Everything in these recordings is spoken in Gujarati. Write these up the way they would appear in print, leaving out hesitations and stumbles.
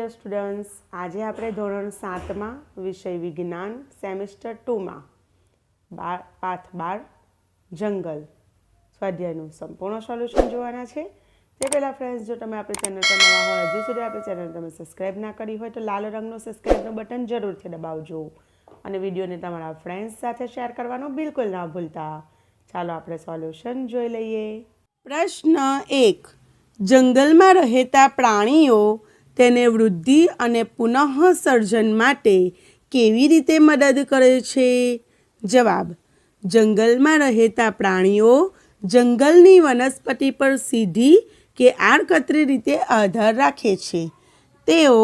ડિયર સ્ટુડન્ટ્સ, આજે આપણે ધોરણ 7માં વિષય વિજ્ઞાન સેમેસ્ટર 2માં પાઠ 12 જંગલ સ્વાધ્યાયનું સંપૂર્ણ સોલ્યુશન જોવાના છે। તે પહેલાં ફ્રેન્ડ્સ, જો તમે આપણી ચેનલ પર નવા હોય, હજુ સુધી આપણી ચેનલ તમે સબસ્ક્રાઈબ ના કરી હોય તો લાલ રંગનું સબસ્ક્રાઈબનું બટન જરૂરથી દબાવજો અને વિડીયોને તમારા ફ્રેન્ડ્સ સાથે શેર કરવાનું બિલકુલ ના ભૂલતા। ચાલો આપણે સોલ્યુશન જોઈ લઈએ। પ્રશ્ન 1, જંગલમાં રહેતા પ્રાણીઓ તેને વૃદ્ધિ અને પુનઃસર્જન માટે કેવી રીતે મદદ કરે છે? જવાબ: જંગલમાં રહેતા પ્રાણીઓ જંગલની વનસ્પતિ પર સીધી કે આડકતરી રીતે આધાર રાખે છે। તેઓ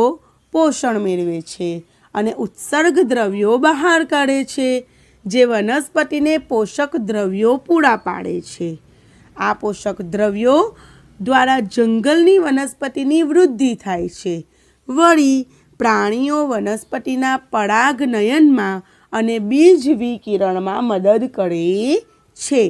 પોષણ મેળવે છે અને ઉત્સર્ગ દ્રવ્યો બહાર કાઢે છે, જે વનસ્પતિને પોષક દ્રવ્યો પૂરા પાડે છે। આ પોષક દ્રવ્યો દ્વારા જંગલની વનસ્પતિની વૃદ્ધિ થાય છે। વળી પ્રાણીઓ વનસ્પતિના પરાગનયનમાં અને બીજ વિકિરણમાં મદદ કરે છે।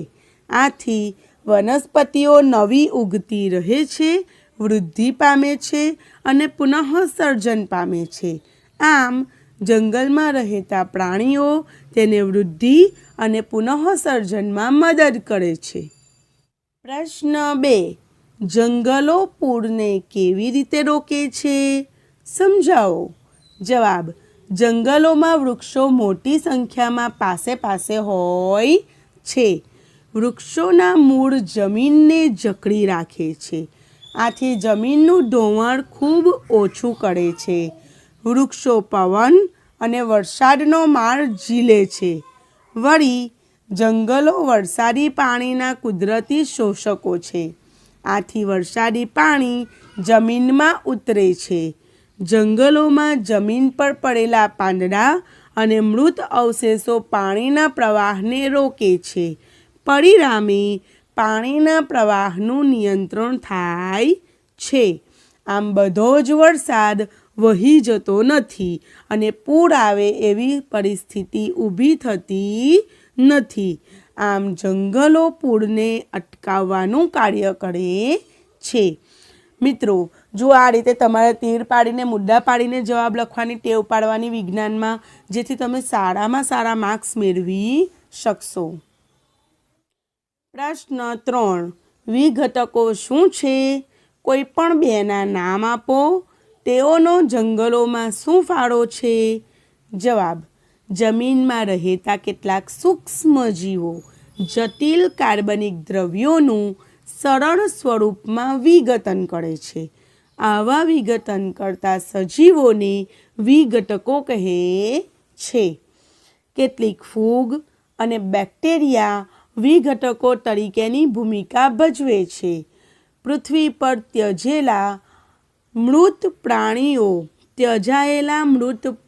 આથી વનસ્પતિઓ નવી ઉગતી રહે છે, વૃદ્ધિ પામે છે અને પુનઃસર્જન પામે છે। આમ જંગલમાં રહેતા પ્રાણીઓ તેને વૃદ્ધિ અને પુનઃસર્જનમાં મદદ કરે છે। પ્રશ્ન 2, જંગલો પૂરને કેવી રીતે રોકે છે? સમજાવો। જવાબ: જંગલોમાં વૃક્ષો મોટી સંખ્યામાં પાસે હોય છે। વૃક્ષોના મૂળ જમીનને જકડી રાખે છે, આથી જમીનનું ધોવાણ ખૂબ ઓછું કરે છે। વૃક્ષો પવન અને વરસાદનો માર ઝીલે છે। વળી જંગલો વરસાદી પાણીના કુદરતી શોષકો છે, આથી વરસાદી પાણી જમીનમાં ઉતરે છે। જંગલોમાં જમીન પર પડેલા પાંદડા અને મૃત અવશેષો પાણીના પ્રવાહને રોકે છે। પરિણામે પાણીના પ્રવાહનું નિયંત્રણ થાય છે। આમ બધો જ વરસાદ વહી જતો નથી અને પૂર આવે એવી પરિસ્થિતિ ઊભી થતી નથી। આમ જંગલો પૂરને અટકાવવાનું કાર્ય કરે છે। મિત્રો, જો આ રીતે તમારે તીર પાડીને મુદ્દા પાડીને જવાબ લખવાની ટેવ પાડવાની વિજ્ઞાનમાં, જેથી તમે સારામાં સારા માર્ક્સ મેળવી શકશો। પ્રશ્ન 3, વિઘટકો શું છે? કોઈ પણ બેના નામ આપો। તેઓનો જંગલોમાં શું ફાળો છે? જવાબ: જમીનમાં રહેતા કેટલાક સૂક્ષ્મ જીવો જટિલ કાર્બનિક દ્રવ્યોનું સરળ સ્વરૂપમાં વિઘટન કરે છે। આવા વિઘટન કરતા સજીવોને વિઘટકો કહે છે। કેટલીક ફૂગ અને બેક્ટેરિયા વિઘટકો તરીકેની ભૂમિકા ભજવે છે। પૃથ્વી પર ત્યજાયેલા મૃત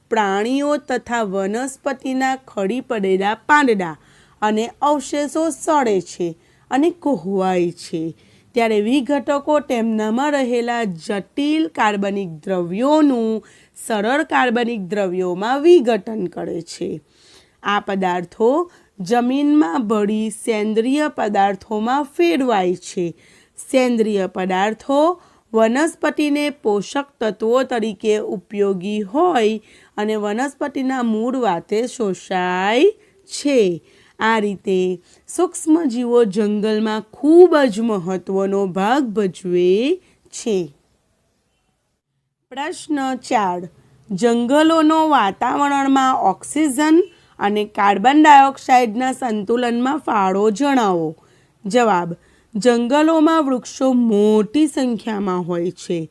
પ્રાણીઓ તથા વનસ્પતિના ખરી પડેલા પાંદડા અને અવશેષો સડે છે અને કોહવાય છે, ત્યારે વિઘટકો તેમનામાં રહેલા જટિલ કાર્બનિક દ્રવ્યોનું સરળ કાર્બનિક દ્રવ્યોમાં વિઘટન કરે છે। આ પદાર્થો જમીનમાં ભળી સેન્દ્રિય પદાર્થોમાં ફેરવાય છે। સેન્દ્રિય પદાર્થો વનસ્પતિને પોષક તત્વો તરીકે ઉપયોગી હોય અને વનસ્પતિના મૂળ વાતે શોષાય છે। આ રીતે સૂક્ષ્મજીવો જંગલમાં ખૂબ જ મહત્વનો ભાગ ભજવે છે। પ્રશ્ન 4, જંગલોનો વાતાવરણમાં ઓક્સિજન અને કાર્બન ડાયોક્સાઇડના સંતુલનમાં ફાળો જણાવો। જવાબ: જંગલોમાં વૃક્ષો મોટી સંખ્યામાં હોય છે।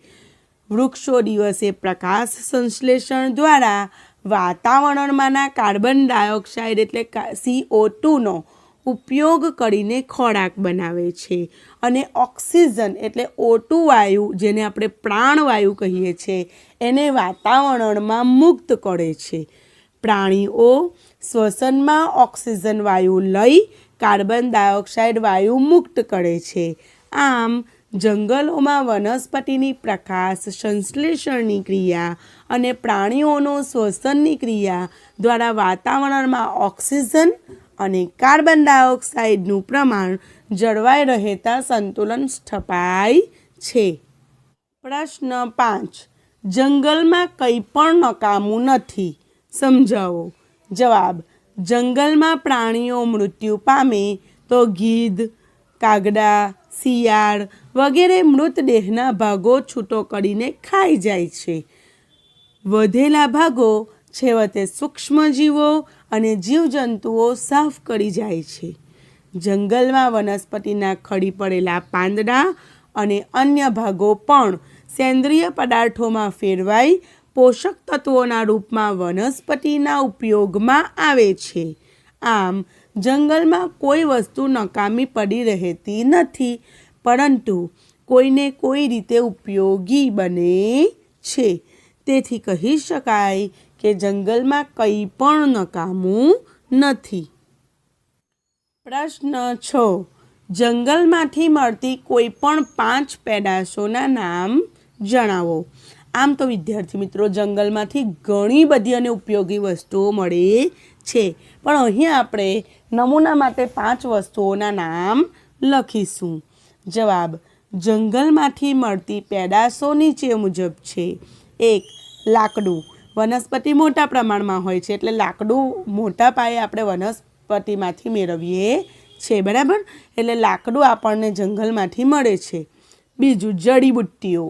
વૃક્ષો દિવસે પ્રકાશ સંશ્લેષણ દ્વારા વાતાવરણમાંના કાર્બન ડાયોક્સાઇડ એટલે CO2નો ઉપયોગ કરીને ખોરાક બનાવે છે અને ઓક્સિજન એટલે O2 વાયુ, જેને આપણે પ્રાણવાયુ કહીએ છીએ, એને વાતાવરણમાં મુક્ત કરે છે। પ્રાણીઓ શ્વસનમાં ઓક્સિજન વાયુ લઈ કાર્બન ડાયોક્સાઇડ વાયુ મુક્ત કરે છે। આમ જંગલોમાં વનસ્પતિની પ્રકાશ સંશ્લેષણની ક્રિયા અને પ્રાણીઓનો શ્વસનની ક્રિયા દ્વારા વાતાવરણમાં ઓક્સિજન અને કાર્બન ડાયોક્સાઇડનું પ્રમાણ જળવાઈ રહેતા સંતુલન સ્થપાય છે। પ્રશ્ન 5, જંગલમાં કંઈ પણ નકામું નથી. સમજાવો. જવાબ: જંગલમાં પ્રાણીઓ મૃત્યુ પામે તો ગીધ, કાગડા, શિયાળ વગેરે મૃતદેહના ભાગો છૂટો કરીને ખાઈ જાય છે. વધેલા ભાગો છેવટે સૂક્ષ્મજીવો અને જીવજંતુઓ સાફ કરી જાય છે. જંગલમાં વનસ્પતિના ખડી પડેલા પાંદડા અને અન્ય ભાગો પણ સેન્દ્રિય પદાર્થોમાં ફેરવાઈ પોષક તત્વોના રૂપમાં વનસ્પતિના ઉપયોગમાં આવે છે. આમ જંગલમાં કોઈ વસ્તુ નકામી પડી રહેતી નથી, પરંતુ કોઈને કોઈ રીતે ઉપયોગી બને છે. તેથી કહી શકાય કે જંગલમાં કંઈ પણ નકામું નથી. પ્રશ્ન 6. જંગલમાંથી મળતી કોઈ પણ 5 પેદાશોના નામ જણાવો. આમ તો વિદ્યાર્થી મિત્રો, જંગલમાંથી ઘણી બધી અને ઉપયોગી વસ્તુઓ મળે છે, પણ અહીં આપણે નમૂના માટે 5 વસ્તુઓના નામ લખીશું. જવાબ: જંગલમાંથી મળતી પેદાશો નીચે મુજબ છે. 1. લાકડું. વનસ્પતિ મોટા પ્રમાણમાં હોય છે, એટલે લાકડું મોટા પાયે આપણે વનસ્પતિમાંથી મેળવીએ છીએ, બરાબર? એટલે લાકડું આપણને જંગલમાંથી મળે છે. બીજું, જડીબુટ્ટીઓ,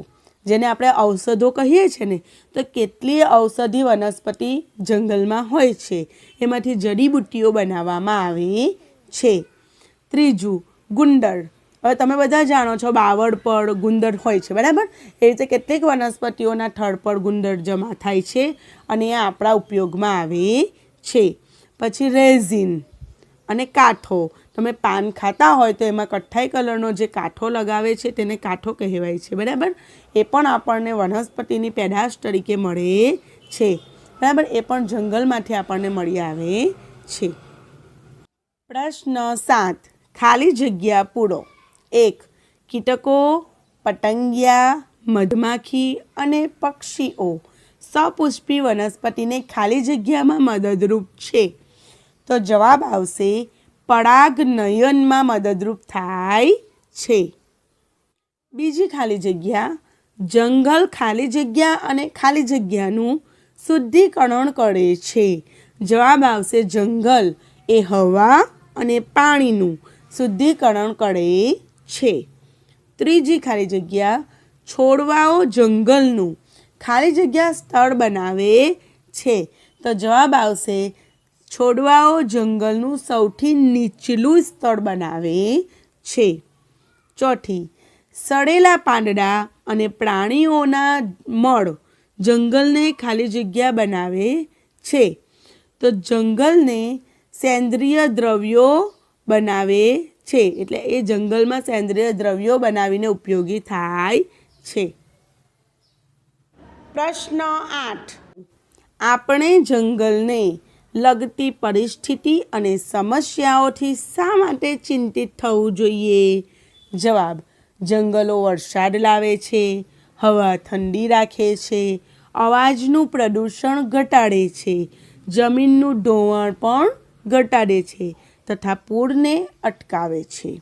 જેને આપણે ઔષધો કહીએ છીએ ને, તો કેટલીય ઔષધિ વનસ્પતિ જંગલમાં હોય છે, એમાંથી જડીબુટ્ટીઓ બનાવવામાં આવે છે. ત્રીજું, ગુંદર. હવે તમે બધા જાણો છો બાવળ પર ગુંદર હોય છે, બરાબર? એ રીતે કેટલીક વનસ્પતિઓના થડ પર ગુંદર જમા થાય છે અને એ આપણા ઉપયોગમાં આવે છે. પછી રેઝિન અને કાઠો. તમે પાન ખાતા હોય તો એમાં કથ્થાઈ કલરનો જે કાઠો લગાવે છે તેને કાઠો કહેવાય છે, બરાબર? એ પણ આપણને વનસ્પતિની પેદાશ તરીકે મળે છે, બરાબર? એ પણ જંગલમાંથી આપણને મળી આવે છે. પ્રશ્ન 7. ખાલી જગ્યા પૂરો. 1. કીટકો, પતંગિયા, મધમાખી અને પક્ષીઓ સપુષ્પી વનસ્પતિને ખાલી જગ્યામાં મદદરૂપ છે. તો જવાબ આવશે પરાગનયનમાં મદદરૂપ થાય છે. બીજી ખાલી જગ્યા, જંગલ ખાલી જગ્યા અને ખાલી જગ્યાનું શુદ્ધિકરણ કરે છે. જવાબ આવશે જંગલ એ હવા અને પાણીનું શુદ્ધિકરણ કરે છે. ત્રીજી ખાલી જગ્યા, છોડવાઓ જંગલનું ખાલી જગ્યા સ્થળ બનાવે છે. તો જવાબ આવશે છોડવાઓ જંગલનું સૌથી નીચલું સ્તર બનાવે છે. ચોથી, સડેલા પાંદડા અને પ્રાણીઓના મળ જંગલને ખાલી જગ્યા બનાવે છે. તો જંગલને સેન્દ્રિય દ્રવ્યો બનાવે છે, એટલે એ જંગલમાં સેન્દ્રિય દ્રવ્યો બનાવીને ઉપયોગી થાય છે. પ્રશ્ન 8. આપણે જંગલને લગતી પરિસ્થિતિ અને સમસ્યાઓથી શા માટે ચિંતિત થવું જોઈએ? જવાબ: જંગલો વરસાદ લાવે છે, હવા ઠંડી રાખે છે, અવાજનું પ્રદૂષણ ઘટાડે છે, જમીનનું ધોવાણ પણ ઘટાડે છે તથા પૂરને અટકાવે છે.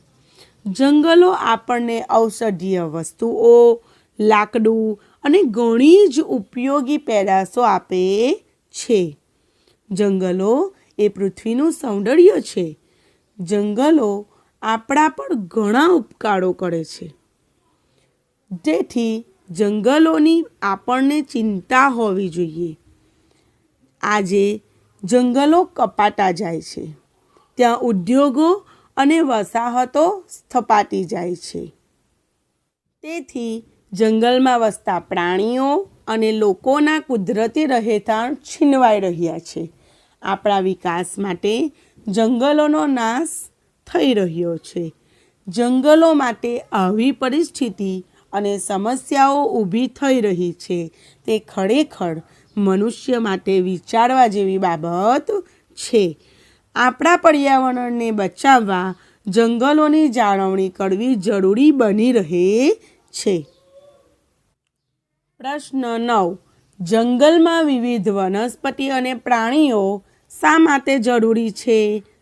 જંગલો આપણને ઔષધીય વસ્તુઓ, લાકડું અને ઘણી જ ઉપયોગી પેદાશો આપે છે. જંગલો એ પૃથ્વીનું સૌંદર્ય છે. જંગલો આપણા પર ઘણા ઉપકારો કરે છે. તેથી જંગલોની આપણને ચિંતા હોવી જોઈએ. આજે જંગલો કપાતા જાય છે, ત્યાં ઉદ્યોગો અને વસાહતો સ્થપાતી જાય છે. તેથી જંગલમાં વસતા પ્રાણીઓ અને લોકોના કુદરતી રહેઠાણ છીનવાઈ રહ્યા છે. આપણા વિકાસ માટે જંગલોનો નાશ થઈ રહ્યો છે. જંગલો માટે આવી પરિસ્થિતિ અને સમસ્યાઓ ઊભી થઈ રહી છે, તે ખરેખર મનુષ્ય માટે વિચારવા જેવી બાબત છે. આપણા પર્યાવરણને બચાવવા જંગલોની જાળવણી કરવી જરૂરી બની રહે છે. પ્રશ્ન 9. જંગલમાં વિવિધ વનસ્પતિ અને પ્રાણીઓ શા માટે જરૂરી છે?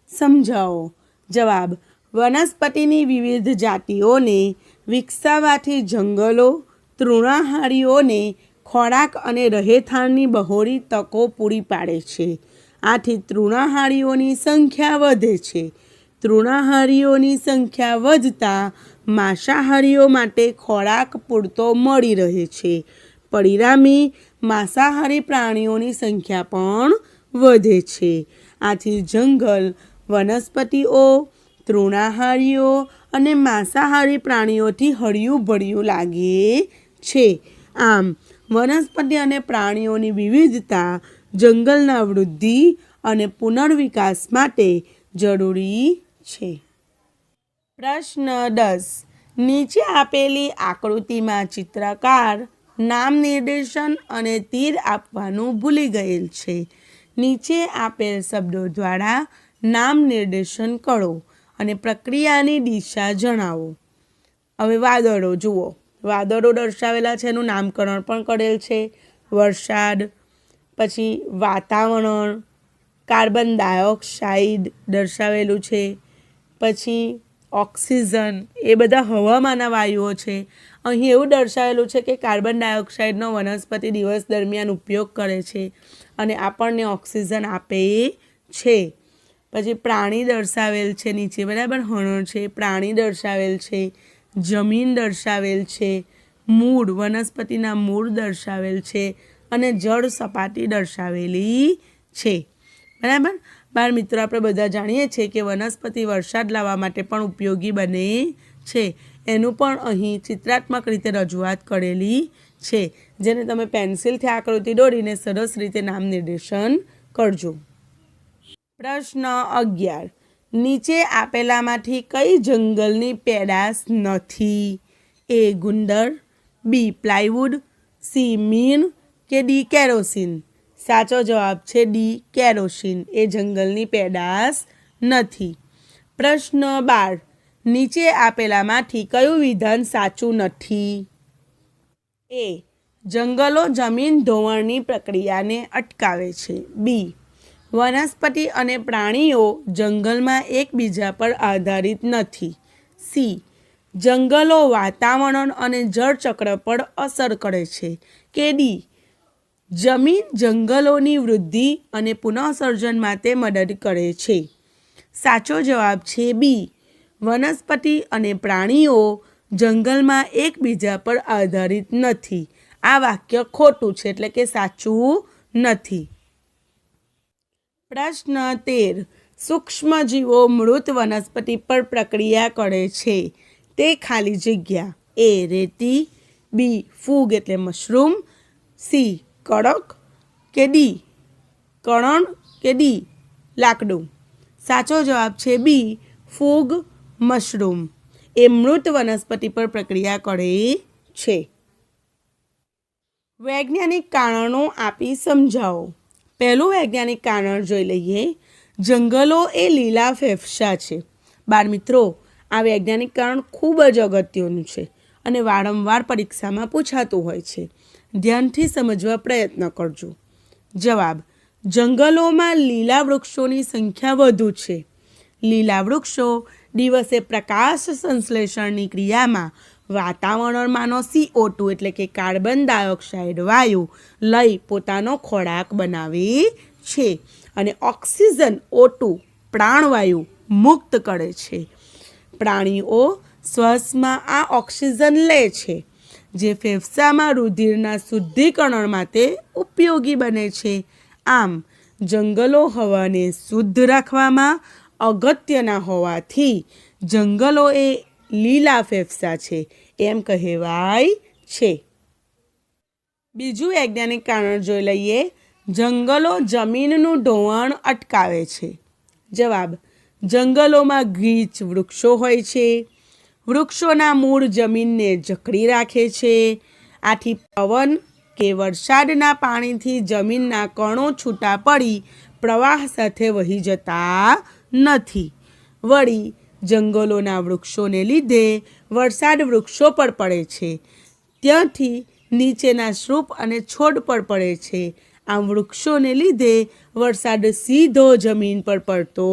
સમજાવો. જવાબ: વનસ્પતિની વિવિધ જાતિઓને વિકસાવવાથી જંગલો તૃણાહારીઓને ખોરાક અને રહેઠાણની બહોળી તકો પૂરી પાડે છે. આથી તૃણાહારીઓની સંખ્યા વધે છે. તૃણાહારીઓની સંખ્યા વધતા માંસાહારીઓ માટે ખોરાક પૂરતો મળી રહે છે. પરિણામી માંસાહારી પ્રાણીઓની સંખ્યા પણ વધે છે. આથી જંગલ વનસ્પતિઓ, તૃણાહારીઓ અને માંસાહારી પ્રાણીઓથી હળિયું ભળિયું લાગે છે. આમ વનસ્પતિ અને પ્રાણીઓની વિવિધતા જંગલના વૃદ્ધિ અને પુનર્વિકાસ માટે જરૂરી છે. પ્રશ્ન 10. નીચે આપેલી આકૃતિમાં ચિત્રકાર નામ નિર્દેશન અને તીર આપવાનું ભૂલી ગયેલ છે. નીચે આપેલ શબ્દો દ્વારા નામ નિર્દેશન કરો અને પ્રક્રિયાની દિશા જણાવો. હવે વાદળો જુઓ. વાદળો દર્શાવેલા છે, એનું નામકરણ પણ કરેલ છે. વરસાદ, પછી વાતાવરણ, કાર્બન ડાયોક્સાઇડ દર્શાવેલું છે, પછી ઓક્સિજન, એ બધા હવામાંના વાયુઓ છે. અહીં એવું દર્શાવેલું છે કે કાર્બન ડાયોક્સાઇડનો વનસ્પતિ દિવસ દરમિયાન ઉપયોગ કરે છે અને આપણને ઓક્સિજન આપે છે. પછી પ્રાણી દર્શાવેલ છે નીચે, બરાબર, હરણ છે, પ્રાણી દર્શાવેલ છે, જમીન દર્શાવેલ છે, મૂળ, વનસ્પતિના મૂળ દર્શાવેલ છે અને જળ સપાટી દર્શાવેલી છે. બરાબર. બાળ મિત્રો, આપણે બધા જાણીએ છીએ કે વનસ્પતિ વરસાદ લાવવા માટે પણ ઉપયોગી બને છે. એનું પણ અહીં ચિત્રાત્મક રીતે રજૂઆત કરેલી છે, જેને તમે પેન્સિલથી આકૃતિ દોરીને સરસ રીતે નામ નિર્દેશન કરજો. પ્રશ્ન 11. નીચે આપેલામાંથી કઈ જંગલની પેદાશ નથી? એ. ગુંદર, બી. Plywood, C. મીણ કે ડી. કેરોસીન? સાચો જવાબ છે ડી. કેરોસીન. એ જંગલની પેદાશ નથી. પ્રશ્ન 12. નીચે આપેલામાંથી કયું વિધાન સાચું નથી? એ. જંગલો જમીન ધોવાણની પ્રક્રિયાને અટકાવે છે. બી. વનસ્પતિ અને પ્રાણીઓ જંગલમાં એકબીજા પર આધારિત નથી. સી. જંગલો વાતાવરણ અને જળચક્ર પર અસર કરે છે. કે ડી. જમીન જંગલોની વૃદ્ધિ અને પુનઃસર્જન માટે મદદ કરે છે. સાચો જવાબ છે બી. વનસ્પતિ અને પ્રાણીઓ જંગલમાં એકબીજા પર આધારિત નથી. આ વાક્ય ખોટું છે, એટલે કે સાચું નથી. પ્રશ્ન 13. સૂક્ષ્મજીવો મૃત વનસ્પતિ પર પ્રક્રિયા કરે છે. તે ખાલી જગ્યા. એ. રેતી, બી. ફૂગ એટલે મશરૂમ, સી. કડક કે ડી. કણ કે ડી. લાકડું? સાચો જવાબ છે બી. ફૂગ, મશરૂમ એ મૃત વનસ્પતિ પર પ્રક્રિયા કરે છે. વૈજ્ઞાનિક કારણો આપી સમજાવો. પહેલું વૈજ્ઞાનિક કારણ જોઈ લઈએ. જંગલો એ લીલા ફેફસા છે. બાળ મિત્રો, આ વૈજ્ઞાનિક કારણ ખૂબ જ અગત્યનું છે અને વારંવાર પરીક્ષામાં પૂછાતું હોય છે. ધ્યાનથી સમજવા પ્રયત્ન કરજો. જવાબ. જંગલોમાં લીલા વૃક્ષોની સંખ્યા વધુ છે. લીલા વૃક્ષો દિવસે પ્રકાશ સંશ્લેષણની ક્રિયામાં વાતાવરણમાંનો CO2 એટલે કે કાર્બન ડાયોક્સાઇડ વાયુ લઈ પોતાનો ખોરાક બનાવે છે અને ઓક્સિજન O2 પ્રાણવાયુ મુક્ત કરે છે. પ્રાણીઓ શ્વાસમાં આ ઓક્સિજન લે છે, જે ફેફસામાં રુધિરના શુદ્ધિકરણ માટે ઉપયોગી બને છે. આમ જંગલો હવાને શુદ્ધ રાખવામાં અગત્યના હોવાથી જંગલો એ લીલા ફેફસા છે એમ કહેવાય છે. બીજું વૈજ્ઞાનિક કારણ જોઈ લઈએ. જંગલો જમીનનું ધોવાણ અટકાવે છે. જવાબ. જંગલોમાં ગીચ વૃક્ષો હોય છે. વૃક્ષોના મૂળ જમીનને જકડી રાખે છે. આથી પવન કે વરસાદના પાણીથી જમીનના કણો છૂટા પડી પ્રવાહ સાથે વહી જતા નથી. વળી જંગલોના વૃક્ષોને લીધે વરસાદ વૃક્ષો પર પડે છે, ત્યાંથી નીચેના સૃપ અને છોડ પર પડે છે. આમ વૃક્ષોને લીધે વરસાદ સીધો જમીન પર પડતો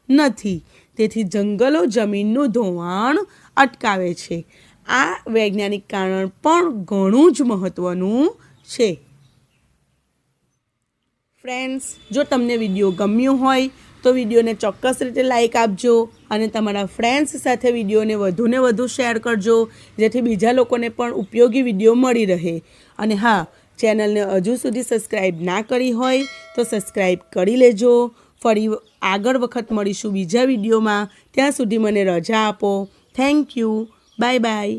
નથી. તેથી જંગલો જમીનનું ધોવાણ અટકાવે છે. આ વૈજ્ઞાનિક કારણ પણ ઘણું જ મહત્ત્વનું છે। ફ્રેન્ડ્સ, જો તમને વિડીયો ગમ્યો હોય તો વિડીયોને ચોક્કસ રીતે લાઈક આપજો અને તમારા ફ્રેન્ડ્સ સાથે વિડીયોને વધુને વધુ શેર કરજો, જેથી બીજા લોકોને પણ ઉપયોગી વિડીયો મળી રહે। અને હા, ચેનલને હજુ સુધી સબસ્ક્રાઈબ ના કરી હોય તો સબસ્ક્રાઈબ કરી લેજો। ફરી આગળ વખત મળીશું બીજા વિડીયોમાં, ત્યાં સુધી મને રજા આપો। Thank you, bye bye.